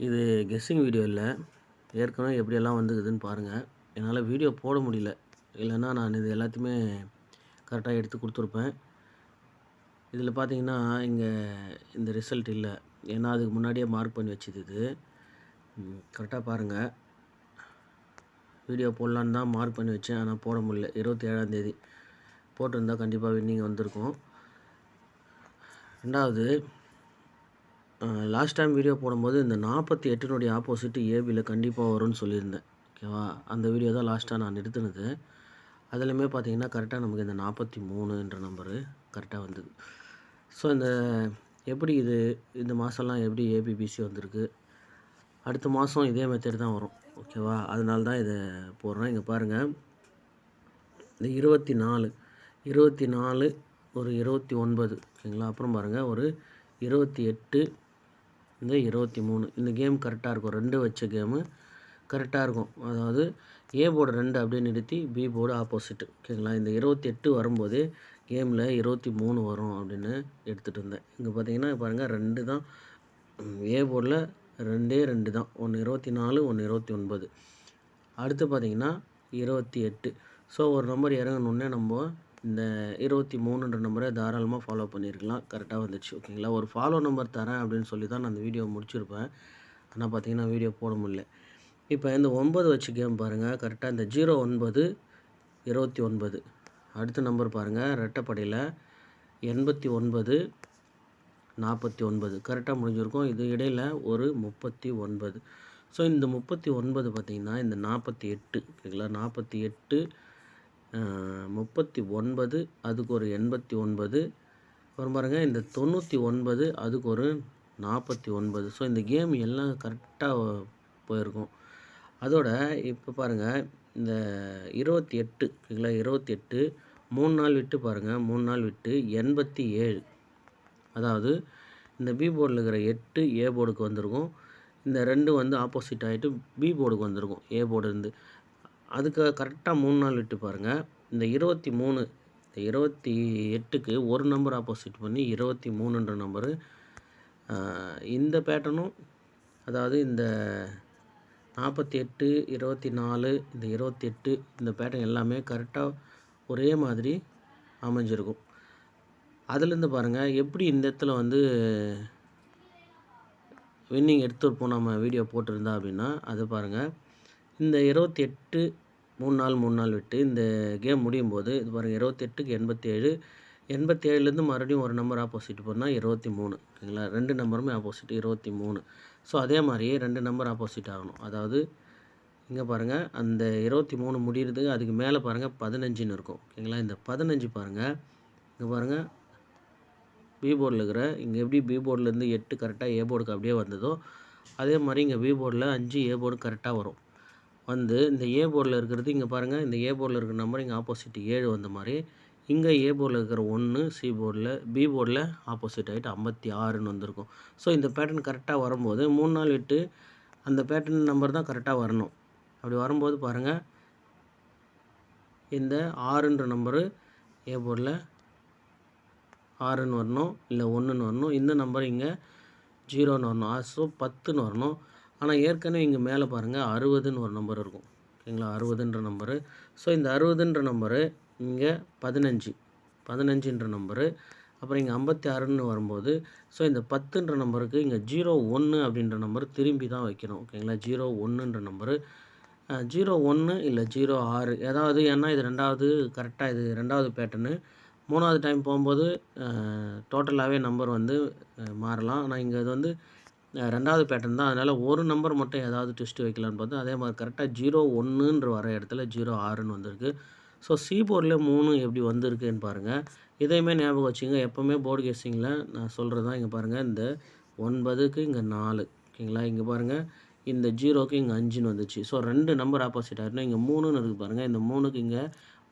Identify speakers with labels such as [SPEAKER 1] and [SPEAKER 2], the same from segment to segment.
[SPEAKER 1] இது guessing video இல்ல. ஏற்கனவே எப்படியெல்லாம் வந்துக்குதுன்னு பாருங்கள். என்னால் வீடியோ போட முடியல. இல்லைன்னா நான் இது எல்லாத்தையுமே கரெக்டாக எடுத்து கொடுத்துருப்பேன். இதில் பார்த்தீங்கன்னா, இங்கே இந்த ரிசல்ட் இல்லை. ஏன்னா அதுக்கு முன்னாடியே மார்க் பண்ணி வச்சுது இது. கரெக்டாக பாருங்கள். வீடியோ போடலான்னு தான் மார்க் பண்ணி வச்சேன். ஆனால் போட முடியல. 27ஆம் தேதி போட்டிருந்தா கண்டிப்பாக வின்னிங் வந்திருக்கும். ரெண்டாவது, லாஸ்ட் டைம் வீடியோ போடும்போது இந்த 48னுடைய ஆப்போசிட் ஏபியில் கண்டிப்பாக வரும்னு சொல்லியிருந்தேன். ஓகேவா? அந்த வீடியோ தான் லாஸ்ட்டாக நான் நிறுத்தினது. அதுலேயுமே பார்த்தீங்கன்னா கரெக்டாக நமக்கு இந்த 43என்ற நம்பரு கரெக்டாக வந்தது. ஸோ எப்படி இந்த மாதம்லாம் எப்படி ஏபிபிசி வந்திருக்கு, அடுத்த மாதம் இதே மெத்தட் தான் வரும். ஓகேவா? அதனால தான் இதை போடுறேன். இங்கே பாருங்கள், இந்த 24 ஒரு 29, ஓகேங்களா? அப்புறம் பாருங்கள் ஒரு 28, இந்த 23. இந்த கேம் கரெக்டாக இருக்கும். 2 வச்ச கேமு கரெக்டாக இருக்கும். அதாவது ஏ போர்டு 2 அப்படியே நிறுத்தி பி போர்டு ஆப்போசிட், ஓகேங்களா? இந்த 28 வரும்போதே கேமில் 23 வரும் அப்படின்னு எடுத்துகிட்டு இருந்தேன். இங்கே பார்த்தீங்கன்னா பாருங்கள், 2 தான் ஏ போர்டில், 2 தான். ஒன்று 24, ஒன்று 29. அடுத்து பார்த்தீங்கன்னா 28. ஸோ ஒரு நம்பர் இறங்கணுன்னே நம்ம இந்த 23ன்ற நம்பரை தாராளமாக ஃபாலோ பண்ணியிருக்கலாம். கரெக்டாக வந்துச்சு, ஓகேங்களா? ஒரு ஃபாலோ நம்பர் தரேன் அப்படின்னு சொல்லி தான் நான் அந்த வீடியோ முடிச்சிருப்பேன். ஆனால் பார்த்தீங்கன்னா வீடியோ போட முடியல. இப்போ இந்த 9 வச்சு கேம் பாருங்கள். கரெக்டாக இந்த 09, 29. அடுத்த நம்பர் பாருங்கள், ரெட்டைப்படையில் 89, 49 கரெக்டாக முடிஞ்சிருக்கும். இது இடையில் ஒரு 39. ஸோ இந்த 39 பார்த்திங்கன்னா இந்த 48, ஓகேங்களா? 48, 39, அதுக்கு ஒரு 89. அப்புறம் பாருங்கள் இந்த 99, அதுக்கு ஒரு 49. ஸோ இந்த கேம் எல்லாம் கரெக்டாக போயிருக்கும். அதோட இப்போ பாருங்கள் இந்த 28, ஓகேங்களா? 28 3 நாள் விட்டு பாருங்கள், 3 நாள் விட்டு 87. அதாவது இந்த பி போர்டில் இருக்கிற 8 ஏ போர்டுக்கு வந்திருக்கும். இந்த 2 வந்து ஆப்போசிட் ஆகிட்டு பி போர்டுக்கு வந்திருக்கும், ஏ போர்டு இருந்து. அதுக்கு கரெக்டாக 3 நாள் விட்டு பாருங்கள், இந்த 23, இந்த 28க்கு ஒரு நம்பர் ஆப்போசிட் பண்ணி 23ன்ற நம்பரு. இந்த பேட்டர்னும், அதாவது இந்த 48, 24, இந்த 28, இந்த பேட்டர்ன் எல்லாமே கரெக்டாக ஒரே மாதிரி அமைஞ்சிருக்கும். அதுலேருந்து பாருங்கள் எப்படி இந்த இடத்துல வந்து வின்னிங் எடுத்துருப்போம் நம்ம வீடியோ போட்டிருந்தா அப்படின்னா, அது பாருங்கள். இந்த 28 3 நாள் விட்டு இந்த கேம் முடியும் போது இது பாருங்கள், 28க்கு 87, 87லேருந்து மறுபடியும் ஒரு நம்பர் ஆப்போசிட் பண்ணால் 23, ஓகேங்களா? 2 நம்பருமே ஆப்போசிட் 23. ஸோ அதே மாதிரியே 2 நம்பர் ஆப்போசிட் ஆகணும். அதாவது இங்கே பாருங்கள், அந்த 23 முடிகிறதுக்கு அதுக்கு மேலே பாருங்கள் 15ன்னு இருக்கும், ஓகேங்களா? இந்த 15 பாருங்கள், இங்கே பாருங்கள் பி போர்டில் இருக்கிற, இங்கே எப்படி பி போர்டிலேருந்து 8 கரெக்டாக ஏ போர்டுக்கு அப்படியே வந்ததோ அதே மாதிரி இங்கே பி போர்டில் 5 ஏ போர்டு கரெக்டாக வரும். வந்து இந்த ஏ போர்டில் இருக்கிறது இங்கே பாருங்கள், இந்த ஏ போர்டில் இருக்கிற நம்பர் இங்கே ஆப்போசிட் 7 வந்த மாதிரி இங்கே ஏ போர்டில் இருக்கிற 1 சி போர்டில் பி போர்டில் ஆப்போசிட் ஆகிட்டு 56ன்னு வந்திருக்கும். ஸோ இந்த பேட்டர்ன் கரெக்டாக வரும்போது 3 நாள் விட்டு அந்த பேட்டர்ன் நம்பர் தான் கரெக்டாக வரணும். அப்படி வரும்போது பாருங்கள், இந்த 6ன்ற நம்பரு ஏ போர்டில் 6ன்னு வரணும், இல்லை 1ன்னு வரணும். இந்த நம்பர் இங்கே 0ன்னு வரணும். ஸோ 10ன்னு வரணும். ஆனால் ஏற்கனவே இங்கே மேலே பாருங்கள் 60ன்னு ஒரு நம்பர் இருக்கும், ஓகேங்களா? 60ன்ற நம்பரு. ஸோ இந்த 60ன்ற நம்பரு இங்கே 15ன்ற நம்பரு. அப்புறம் இங்கே 56ன்னு வரும்போது, ஸோ இந்த 10ன்ற நம்பருக்கு இங்கே 01 அப்படின்ற நம்பர் திரும்பி தான் வைக்கணும், ஓகேங்களா? 01ன்ற நம்பரு 01 இல்லை 06 ஏதாவது. ஏன்னா இது 2வது கரெக்டாக, இது 2வது பேட்டர்னு. 3வது டைம் போகும்போது டோட்டலாகவே நம்பர் வந்து மாறலாம். ஆனால் இங்கே இது வந்து 2வது பேட்டர்ன் தான். அதனால் ஒரு நம்பர் மட்டும் ஏதாவது ட்விஸ்ட்டு வைக்கலான்னு பார்த்தா அதே மாதிரி கரெக்டாக 01ன்ற வர இடத்துல 06ன்னு வந்திருக்கு. ஸோ சி போர்டில் 3 எப்படி வந்திருக்குன்னு பாருங்கள். இதையுமே ஞாபகம் வச்சுங்க. எப்போவுமே போர்டு கெஸ்ஸிங்கில் நான் சொல்கிறது தான். இங்கே பாருங்கள், இந்த 9க்கு இங்கே 4, ஓகேங்களா? இங்கே பாருங்கள், இந்த 0க்கு இங்கே 5ன்னு வந்துச்சு. ஸோ 2 நம்பர் ஆப்போசிட் ஆகிருந்தோம். இங்கே 3ன்னு இருக்குது பாருங்கள். இந்த 3க்கு இங்கே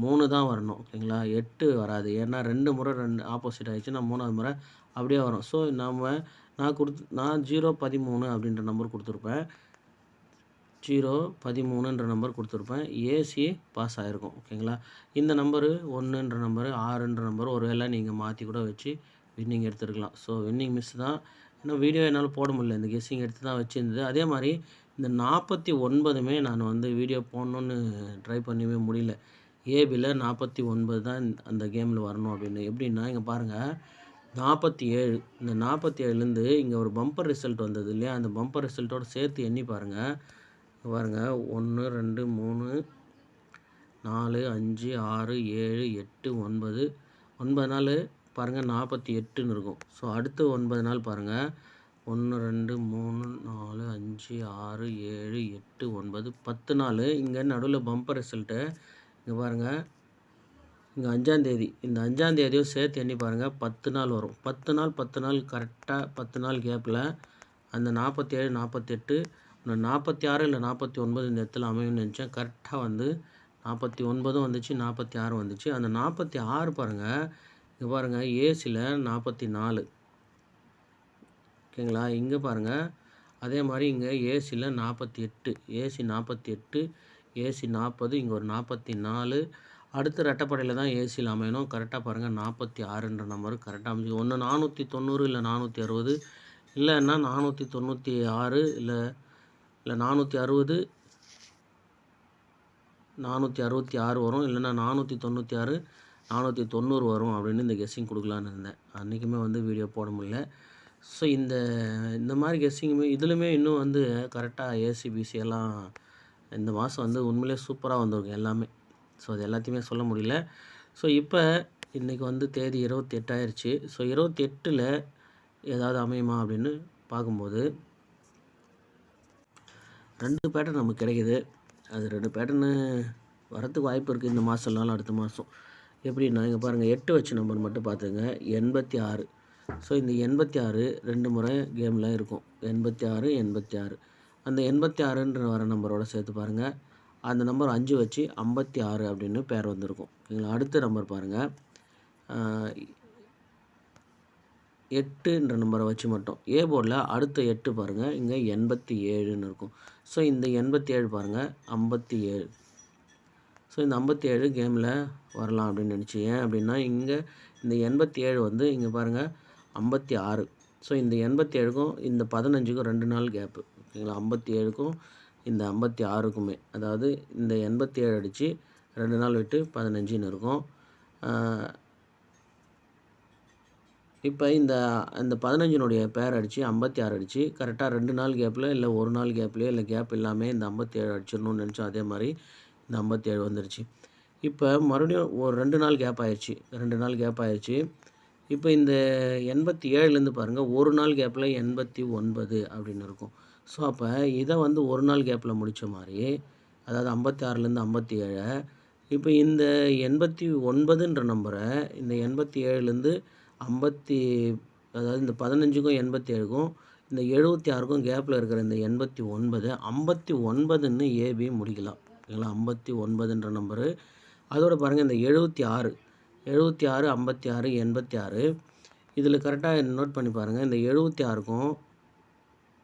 [SPEAKER 1] 3 தான் வரணும், ஓகேங்களா? 8 வராது. ஏன்னா 2 முறை 2 ஆப்போசிட் ஆகிடுச்சுன்னா 3வது முறை அப்படியே வரும். ஸோ நான் 013 அப்படின்ற நம்பர் கொடுத்துருப்பேன். 013ன்ற நம்பர் கொடுத்துருப்பேன். ஏசி பாஸ் ஆகிருக்கும், ஓகேங்களா? இந்த நம்பரு 1ன்ற நம்பரு 6ன்ற நம்பர் ஒருவேளை நீங்கள் மாற்றி கூட வச்சு வின்னிங் எடுத்துருக்கலாம். ஸோ வின்னிங் மிஸ் தான். ஏன்னா வீடியோ என்னால் போட முடியல, இந்த கெஸ்ஸிங் எடுத்து தான் வச்சுருந்தது. அதே மாதிரி இந்த 49மே நான் வந்து வீடியோ போடணுன்னு ட்ரை பண்ணவே முடியல. ஏபியில் 49 தான் அந்த கேமில் வரணும் அப்படின்னு. எப்படின்னா இங்கே பாருங்கள் 47, இந்த 47லேருந்து இங்கே ஒரு பம்பர் ரிசல்ட் வந்தது இல்லையா, அந்த பம்பர் ரிசல்ட்டோடு சேர்த்து எண்ணி பாருங்கள். பாருங்கள் 1 2 3 4 5 6 7 8 9 9 நாள் பாருங்கள் 48ன்னு இருக்கும். ஸோ அடுத்து 9 நாள் பாருங்கள் 1 2 3 4 5 6 7 8 9 10 நாள். இங்கே நடுவில் பம்பர் ரிசல்ட்டு இங்கே பாருங்கள், இங்கே 5ஆந்தேதி, இந்த 5ஆந்தேதியும் சேர்த்து எண்ணி பாருங்கள் 10 நாள் வரும். 10 நாள் கரெக்டாக 10 நாள் கேப்பில் அந்த 47 48 46 இல்லை 49 இந்த இடத்துல அமையும்னு நினச்சேன். கரெக்டாக வந்து 49 வந்துச்சு, 46 வந்துச்சு. அந்த 46 பாருங்கள், இங்கே பாருங்கள் ஏசியில் 44, ஓகேங்களா. இங்கே பாருங்கள் அதே மாதிரி இங்கே ஏசியில் 48, ஏசி 48, ஏசி 40, இங்கே ஒரு 44. அடுத்து ரெட்டைப்படையில் தான் ஏசியில் அமையணும். கரெக்டாக பாருங்கள் 46ன்ற நம்பர் கரெக்டாக அமைஞ்சி. ஒன்று 490 இல்லை 460, இல்லைன்னா 496 இல்லை 460 466 வரும், இல்லைன்னா 496 490 வரும் அப்படின்னு இந்த கெஸ்ஸிங் கொடுக்கலான்னு இருந்தேன். அன்றைக்குமே வந்து வீடியோ போட முடியல. ஸோ இந்த மாதிரி கெஸ்ஸிங்குமே இதுலையுமே இன்னும் வந்து கரெக்டாக ஏசிபிசி எல்லாம் இந்த மாதம் வந்து உண்மையிலே சூப்பராக வந்திருக்கும் எல்லாமே. ஸோ அது எல்லாத்தையுமே சொல்ல முடியல. ஸோ இப்போ இன்றைக்கி வந்து தேதி 28 ஆயிடுச்சு. ஸோ 28ல் ஏதாவது அமையுமா அப்படின்னு பார்க்கும்போது 2 பேட்டர்ன் நமக்கு கிடைக்குது. அது 2 பேட்டர்னு வரத்துக்கு வாய்ப்பு இருக்குது இந்த மாதம் இல்லைனாலும் அடுத்த மாதம். எப்படின்னா இங்கே பாருங்கள் 8 வச்ச நம்பர் மட்டும் பார்த்துங்க 86. ஸோ இந்த 86 2 முறை கேமில் இருக்கும். 86 86, அந்த 86ன்ற வர நம்பரோட சேர்த்து பாருங்கள், அந்த நம்பர் 5 வச்சு 56 அப்படின்னு பேர் வந்திருக்கும், ஓகேங்களா. அடுத்த நம்பர் பாருங்கள் 8ன்ற நம்பரை வச்சு மட்டும் ஏ போர்டில் அடுத்த 8 பாருங்கள், இங்கே 87ன்னு இருக்கும். ஸோ இந்த 87 பாருங்கள் 57. ஸோ இந்த 57 கேமில் வரலாம் அப்படின்னு நினச்சி. ஏன் அப்படின்னா இங்கே இந்த 87 வந்து இங்கே பாருங்கள் 56. ஸோ இந்த 87க்கும் இந்த 15க்கும் 2 நாள் கேப்பு, ஓகேங்களா. 57க்கும் இந்த 56க்குமே, அதாவது இந்த 87 அடித்து 2 நாள் விட்டு 15ன்னு இருக்கும். இப்போ இந்த 15னுடைய பேர் அடித்து 56 அடித்து கரெக்டாக 2 நாள் கேப்பில் இல்லை 1 நாள் கேப்லேயோ இல்லை கேப் இல்லாமல் இந்த 57 அடிச்சிடணும்னு நினச்சோம். அதே மாதிரி இந்த 57 வந்துருச்சு. இப்போ மறுபடியும் ஒரு 2 நாள் கேப் ஆயிடுச்சு, 2 நாள் கேப் ஆயிடுச்சு. இப்போ இந்த 87லேருந்து பாருங்கள் 1 நாள் கேப்பில் 89 அப்படின்னு இருக்கும். ஸோ அப்போ இதை வந்து 1 நாள் கேப்பில் முடித்த மாதிரி, அதாவது 56லேருந்து 57. இப்போ இந்த 89ன்ற நம்பரை இந்த 87லேருந்து 50, அதாவது இந்த 15க்கும் 87க்கும் இந்த 76க்கும் கேப்பில் இருக்கிற இந்த 89 59ன்னு ஏபி முடிக்கலாம், ஓகேங்களா. 59ன்ற நம்பரு. அதோடு பாருங்கள் இந்த 76 56 86. இதில் கரெக்டாக நோட் பண்ணி பாருங்கள், இந்த 76க்கும்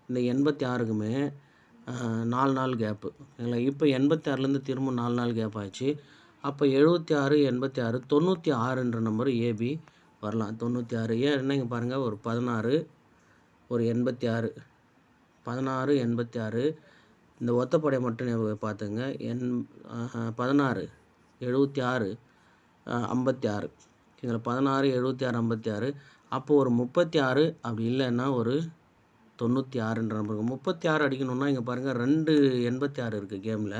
[SPEAKER 1] இந்த 86க்குமே 4 நாள் கேப்பு, ஓகேங்களா. இப்போ 86லேருந்து திரும்ப 4 நாள் கேப் ஆயிடுச்சு. அப்போ 76 86 96ன்ற நம்பர் ஏபி வரலாம். 96 ஏன்னா இங்கே பாருங்கள் ஒரு 16 ஒரு 86 16 86. இந்த ஒத்தப்படை மட்டும் பார்த்துங்க. 16 76 56, ஓகேங்களா. 16 76 56. அப்போது ஒரு 36, அப்படி இல்லைன்னா ஒரு 96ன்ற நம்பருக்கு 36 அடிக்கணும்னா இங்கே பாருங்கள் 2 86 இருக்குது கேமில்.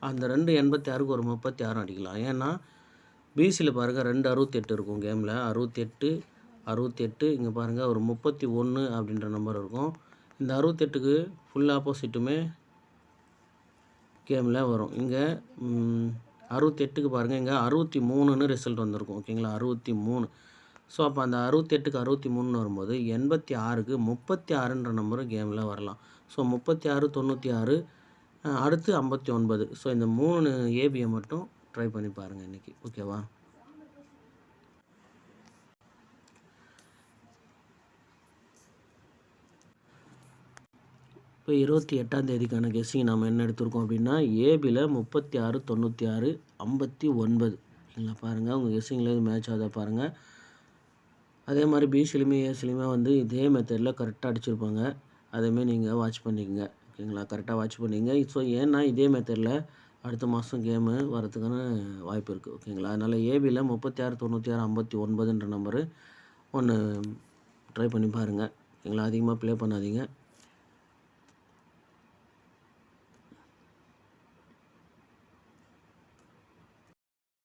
[SPEAKER 1] அந்த 2 86க்கு ஒரு 36 அடிக்கலாம். ஏன்னா பிசியில் பாருங்கள் 2 68 இருக்கும் கேமில். 68 68, இங்கே பாருங்கள் ஒரு 31 அப்படின்ற நம்பர் இருக்கும். இந்த 68க்கு ஃபுல் ஆப்போசிட்டுமே கேமில் வரும். இங்கே 68க்கு பாருங்கள் இங்கே 63ன்னு ரிசல்ட் வந்திருக்கும், ஓகேங்களா. 63. ஸோ அப்போ அந்த 68க்கு 63ன்னு வரும்போது 86க்கு 36ன்ற நம்பரும் கேமில் வரலாம். ஸோ 36 96 அடுத்து 59. ஸோ இந்த 3 ஏபியை மட்டும் ட்ரை பண்ணி பாருங்கள் இன்றைக்கி, ஓகேவா. இப்போ 28ஆந்தேதிக்கான கெஸ்ஸிங் நம்ம என்ன எடுத்திருக்கோம் அப்படின்னா ஏபியில் 36 96 59, ஓகேங்களா. பாருங்கள் உங்கள் கெஸ்ஸிங்கில் இது மேட்ச் ஆகுதா பாருங்கள். அதே மாதிரி பிசிலையுமே ஏசிலையுமே வந்து இதே மெத்தடில் கரெக்டாக அடிச்சிருப்பாங்க. அதேமாரி நீங்கள் வாட்ச் பண்ணிக்கங்க. ஓகேங்களா? கரெக்டாக வாட்ச் பண்ணிக்கங்க. ஸோ ஏன்னா இதே மெத்தடில் அடுத்த மாதம் கேமு வரதுக்கான வாய்ப்பு இருக்குது. ஓகேங்களா? அதனால் ஏபியில் 36 96 59ன்ற நம்பரு ஒன்று ட்ரை பண்ணி பாருங்கள். ஓகேங்களா? அதிகமாக ப்ளே பண்ணாதீங்க.